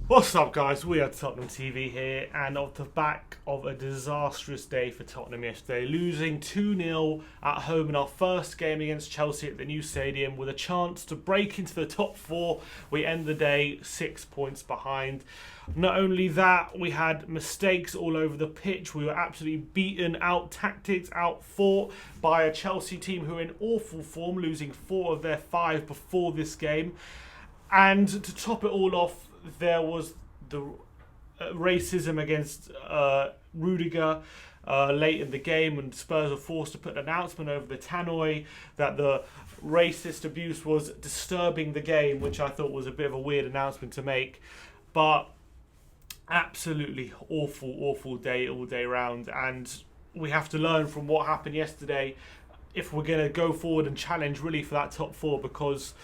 What's up, guys? We are Tottenham TV here, and off the back of a disastrous day for Tottenham yesterday, losing 2-0 at home in our first game against Chelsea at the new stadium with a chance to break into the top four, we end the day 6 points behind. Not only that, we had mistakes all over the pitch. We were absolutely beaten, out-tactics, out-fought by a Chelsea team who are in awful form, losing 4 of their 5 before this game. And to top it all off, there was the racism against Rudiger late in the game, and Spurs were forced to put an announcement over the tannoy that the racist abuse was disturbing the game, which I thought was a bit of a weird announcement to make. But absolutely awful day all day round, and we have to learn from what happened yesterday if we're going to go forward and challenge really for that top 4, because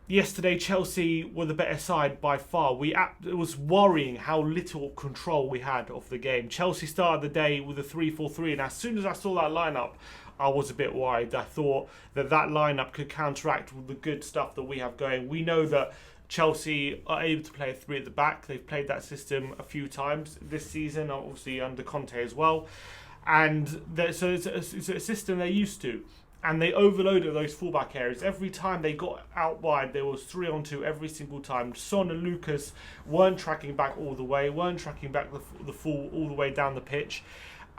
yesterday, Chelsea were the better side by far. It was worrying how little control we had of the game. Chelsea started the day with a 3-4-3, and as soon as I saw that lineup, I was a bit worried. I thought that lineup could counteract with the good stuff that we have going. We know that Chelsea are able to play a 3 at the back. They've played that system a few times this season, obviously under Conte as well. And so it's a system they're used to. And they overloaded those fullback areas. Every time they got out wide, there was 3-on-2 every single time. Son and Lucas weren't tracking back all the way, weren't tracking back the full all the way down the pitch.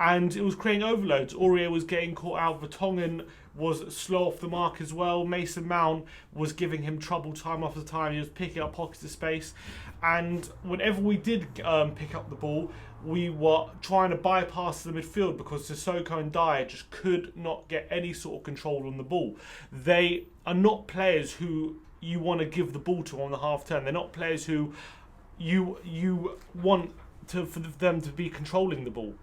And it was creating overloads. Aurier was getting caught out. Vertonghen was slow off the mark as well. Mason Mount was giving him trouble time after time. He was picking up pockets of space. And whenever we did pick up the ball, we were trying to bypass the midfield because Sissoko and Dyer just could not get any sort of control on the ball. They are not players who you want to give the ball to on the half turn. They're not players who you want for them to be controlling the ball.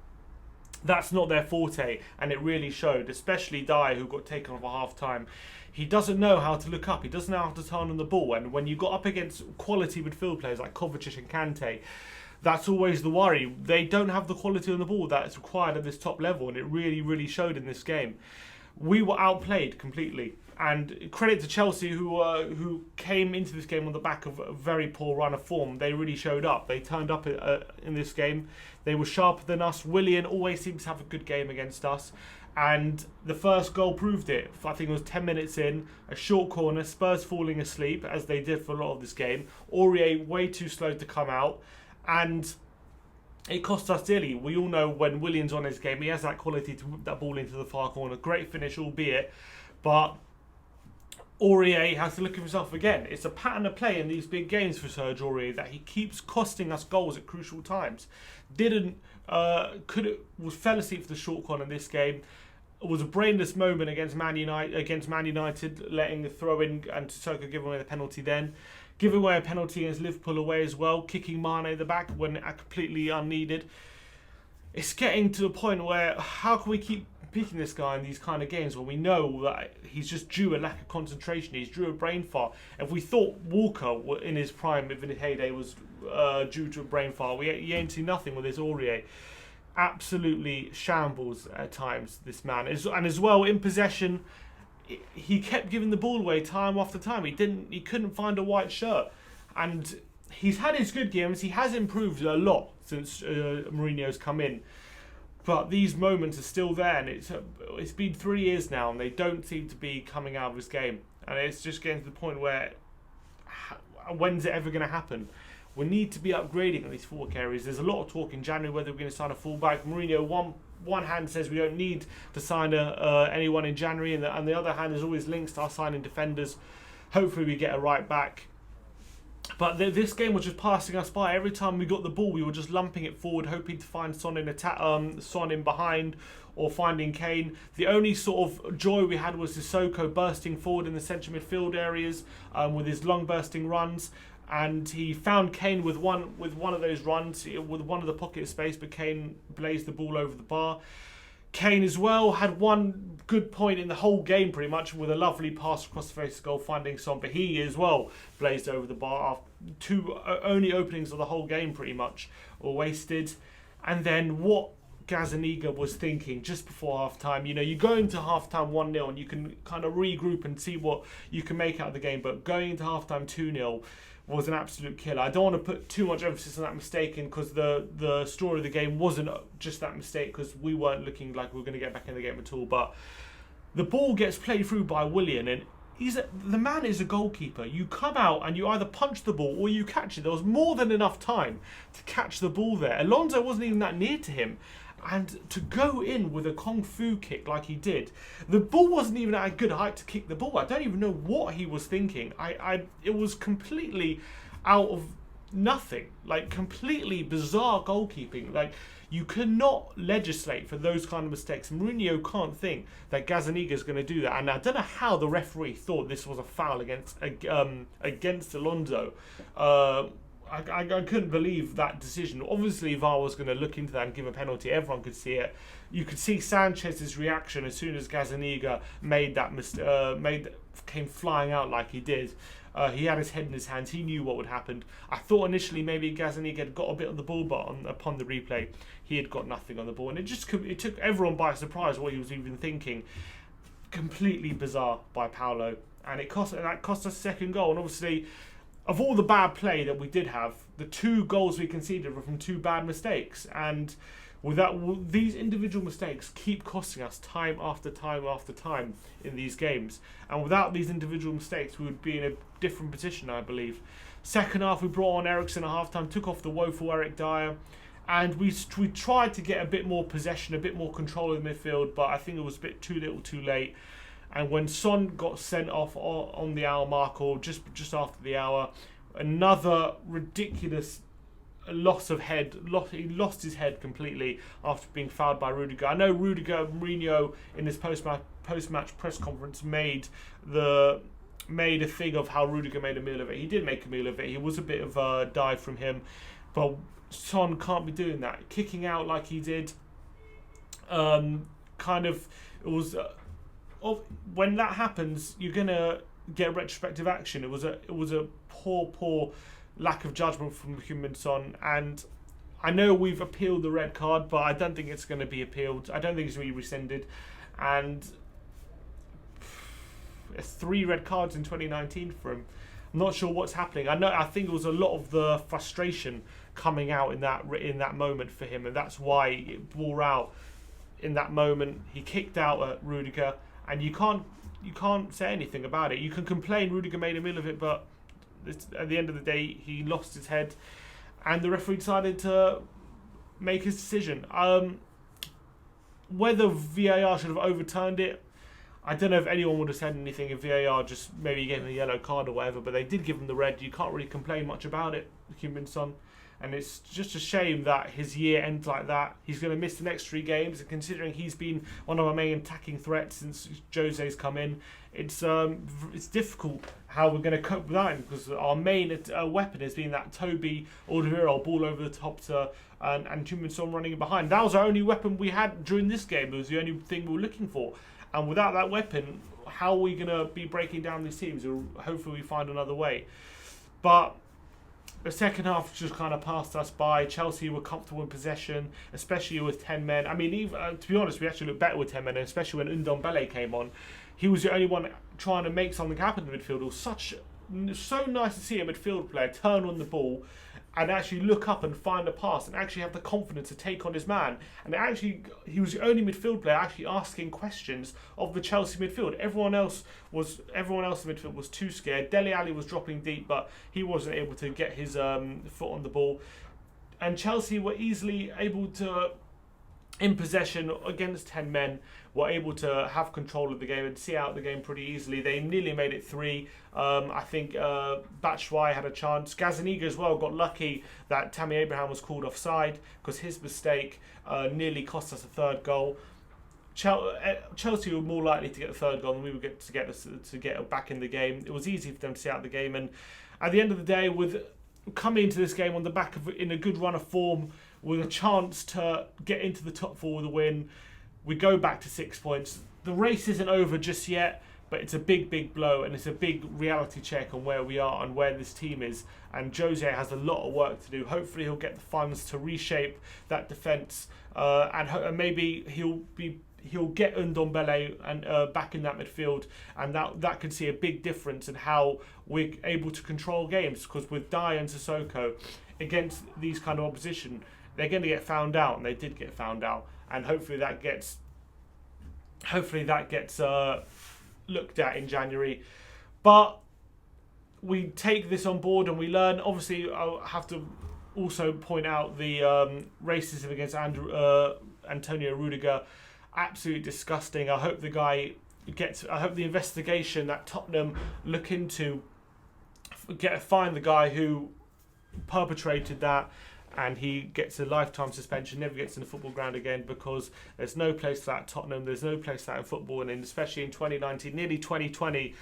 That's not their forte, and it really showed, especially Dyer, who got taken off at half time. He doesn't know how to look up. He doesn't know how to turn on the ball. And when you got up against quality midfield players like Kovacic and Kante, that's always the worry. They don't have the quality on the ball that's required at this top level, and it really showed in this game. We were outplayed completely, and credit to Chelsea who came into this game on the back of a very poor run of form. They really showed up. They turned up in this game. They were sharper than us. Willian always seems to have a good game against us, and the first goal proved it. I think it was 10 minutes in, a short corner, Spurs falling asleep, as they did for a lot of this game. Aurier way too slow to come out, and it cost us dearly. We all know when Willian's on his game, he has that quality to whip that ball into the far corner. Great finish, albeit, but Aurier has to look at himself again. It's a pattern of play in these big games for Serge Aurier that he keeps costing us goals at crucial times. Fell asleep for the short corner in this game. It was a brainless moment against Man United, letting the throw in and Sissoko giving away the penalty then. Giving away a penalty against Liverpool away as well, kicking Mane in the back when completely unneeded. It's getting to the point where how can we keep picking this guy in these kind of games when we know that he's just due a lack of concentration, he's due a brain fart. If we thought Walker in his prime, in his heyday, was due to a brain fart, he ain't seen nothing with this Aurier. Absolutely shambles at times, this man. And as well, in possession, he kept giving the ball away time after time. He couldn't find a white shirt, and he's had his good games. He has improved a lot since Mourinho's come in, but these moments are still there. And it's been 3 years now, and they don't seem to be coming out of his game. And it's just getting to the point where when's it ever going to happen? We need to be upgrading on these forward areas. There's a lot of talk in January whether we're going to sign a fullback. Mourinho one hand says we don't need to sign anyone in January, and the other hand is always links to us signing defenders. Hopefully we get a right back. But this game was just passing us by. Every time we got the ball, we were just lumping it forward, hoping to find Son in behind, or finding Kane. The only sort of joy we had was Sissoko bursting forward in the central midfield areas with his long bursting runs. And he found Kane with one of those runs, with one of the pocket of space, but Kane blazed the ball over the bar. Kane as well had one good point in the whole game pretty much, with a lovely pass across the face of goal finding Son, but he as well blazed over the bar. Two only openings of the whole game pretty much were wasted. And then what Gazzaniga was thinking just before half-time. You know, you go into half-time 1-0 and you can kind of regroup and see what you can make out of the game, but going into half-time 2-0 was an absolute killer. I don't want to put too much emphasis on that mistake in, because the story of the game wasn't just that mistake, because we weren't looking like we were going to get back in the game at all. But the ball gets played through by Willian, and the man is a goalkeeper. You come out and you either punch the ball or you catch it. There was more than enough time to catch the ball there. Alonso wasn't even that near to him. And to go in with a kung fu kick like he did, the ball wasn't even at a good height to kick the ball. I don't even know what he was thinking. It was completely out of nothing, like completely bizarre goalkeeping. Like, you cannot legislate for those kind of mistakes. Mourinho can't think that Gazzaniga is going to do that. And I don't know how the referee thought this was a foul against Alonso. I couldn't believe that decision. Obviously, VAR was going to look into that and give a penalty. Everyone could see it. You could see Sanchez's reaction as soon as Gazzaniga came flying out like he did. He had his head in his hands. He knew what would happen. I thought initially maybe Gazzaniga had got a bit on the ball, but upon the replay, he had got nothing on the ball. And it took everyone by surprise what he was even thinking. Completely bizarre by Paulo. And that cost us a second goal. And obviously, of all the bad play that we did have, the 2 goals we conceded were from 2 bad mistakes. And these individual mistakes keep costing us time after time after time in these games. And without these individual mistakes, we would be in a different position, I believe. Second half, we brought on Eriksen at half-time, took off the woeful Eric Dyer. And we tried to get a bit more possession, a bit more control of the midfield, but I think it was a bit too little too late. And when Son got sent off on the hour mark, or just after the hour, another ridiculous loss of head. He lost his head completely after being fouled by Rudiger. I know Mourinho in his post-match press conference made a thing of how Rudiger made a meal of it. He did make a meal of it. He was a bit of a dive from him, but Son can't be doing that. Kicking out like he did, when that happens, you're gonna get retrospective action. It was a poor lack of judgment from Heung-min Son, and I know we've appealed the red card, but I don't think it's going to be appealed. I don't think it's going to be rescinded, and it's 3 red cards in 2019 for him. I'm not sure what's happening. I think it was a lot of the frustration coming out in that moment for him, and that's why it bore out in that moment. He kicked out at Rudiger. And you can't say anything about it. You can complain Rudiger made a meal of it, but at the end of the day, he lost his head, and the referee decided to make his decision. Whether VAR should have overturned it, I don't know if anyone would have said anything if VAR just maybe gave him a yellow card or whatever, but they did give him the red. You can't really complain much about it, Heung-min Son. And it's just a shame that his year ends like that. He's going to miss the next 3 games, and considering he's been one of our main attacking threats since Jose's come in, it's difficult how we're going to cope without him, because our main weapon has been that Toby Alderweireld ball over the top and Heung-min Son running behind. That was our only weapon we had during this game. It was the only thing we were looking for. And without that weapon, how are we going to be breaking down these teams? Or hopefully we find another way. But the second half just kind of passed us by. Chelsea were comfortable in possession, especially with 10 men. I mean, even, to be honest, we actually looked better with 10 men, especially when Ndombele came on. He was the only one trying to make something happen in the midfield. It was so nice to see a midfield player turn on the ball and actually look up and find a pass and actually have the confidence to take on his man. And he was the only midfield player actually asking questions of the Chelsea midfield. Everyone else in the midfield was too scared. Dele Alli was dropping deep, but he wasn't able to get his foot on the ball. And Chelsea were easily able to, in possession against 10 men, were able to have control of the game and see out the game pretty easily. They nearly made it 3. I think Batshuayi had a chance. Gazzaniga as well got lucky that Tammy Abraham was called offside, because his mistake nearly cost us a 3rd goal. Chelsea were more likely to get the 3rd goal than we would get to get back in the game. It was easy for them to see out the game, and at the end of the day, with coming into this game on the back of in a good run of form, with a chance to get into the top 4 with a win, we go back to 6 points. The race isn't over just yet, but it's a big blow, and it's a big reality check on where we are and where this team is. And Jose has a lot of work to do. Hopefully he'll get the funds to reshape that defence, and maybe he'll get Ndombele and back in that midfield, and that could see a big difference in how we're able to control games. Because with Dyer and Sissoko against these kind of opposition, they're going to get found out, and they did get found out. And hopefully that gets looked at in January. But we take this on board and we learn. Obviously, I'll have to also point out the racism against Antonio Rudiger. Absolutely disgusting. I hope the investigation that Tottenham look into find the guy who perpetrated that, and he gets a lifetime suspension, never gets in the football ground again, because there's no place for that at Tottenham, there's no place for that in football, and especially in 2019, nearly 2020,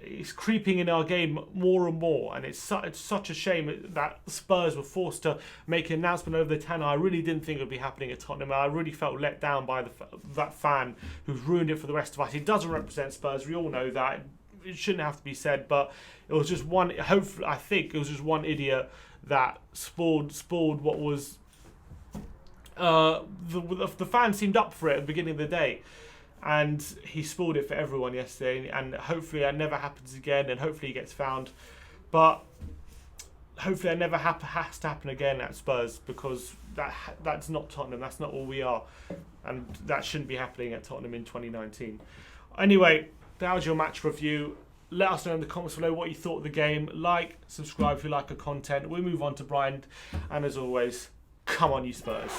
it's creeping in our game more and more, and it's such a shame that Spurs were forced to make an announcement over the Tanner. I really didn't think it would be happening at Tottenham. I really felt let down by that fan who's ruined it for the rest of us. He doesn't represent Spurs, we all know that. It shouldn't have to be said, but it was just one. Hopefully, I think it was just one idiot that spoiled what was. The fans seemed up for it at the beginning of the day, and he spoiled it for everyone yesterday. And hopefully, that never happens again. And hopefully, he gets found. But hopefully, that never has to happen again at Spurs, because that's not Tottenham. That's not all we are, and that shouldn't be happening at Tottenham in 2019. Anyway, that was your match review. Let us know in the comments below what you thought of the game. Like, subscribe if you like the content. We'll move on to Brian. And as always, come on you Spurs.